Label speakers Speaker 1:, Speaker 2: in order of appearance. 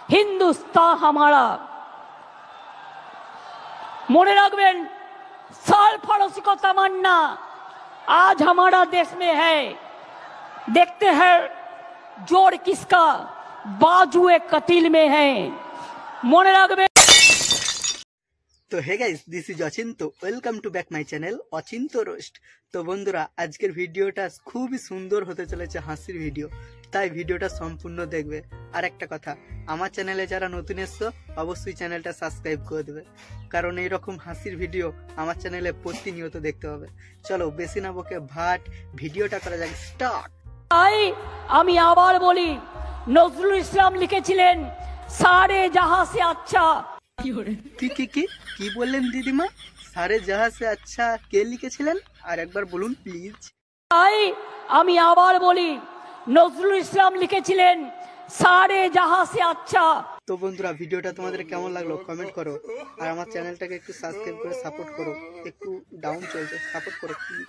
Speaker 1: हिंदुस्तान हमारा। मने रखबेन, सरफरोशी को तमन्ना आज हमारा देश में है। देखते हैं जोर किसका बाजुए कतील में है। मने रखबेन।
Speaker 2: तो hey guys, this is Achinto. Welcome to back my channel Achinto roast. तो बंधुरा आजकेर भिडियोटा खूब ही सुंदर होते चलेছে हासिर भिडियो, ताई भिडियोटा सम्पूर्ण देखबे। और एक कथा, आमार चैनेले जारा नतून एसছো अवश्य चैनलटा साबस्क्राइब करे देबे, कारण এই রকম হাসির ভিডিও আমার চ্যানেলে প্রতিনিয়ত দেখতে হবে। চলো বেশি না বকে ভাট ভিডিওটা করা যাক, স্টার্ট।
Speaker 1: তাই আমি আবার বলি, নজরুল ইসলাম লিখেছিলেন সারে জাহাঁ সে আচ্ছা।
Speaker 2: কি বললেন দিদিমা? সারে জাহাঁ সে আচ্ছা কে লিখেছিলেন? আর একবার বলুন প্লিজ।
Speaker 1: তাই আমি আবার বলি, নজরুল ইসলাম লিখেছিলেন সারে জাহাঁ সে আচ্ছা।
Speaker 2: তো বন্ধুরা ভিডিওটা তোমাদের কেমন লাগলো কমেন্ট করো, আর আমার চ্যানেলটাকে একটু সাবস্ক্রাইব করে সাপোর্ট করো। একটু ডাউন চলছে, সাপোর্ট করো প্লিজ।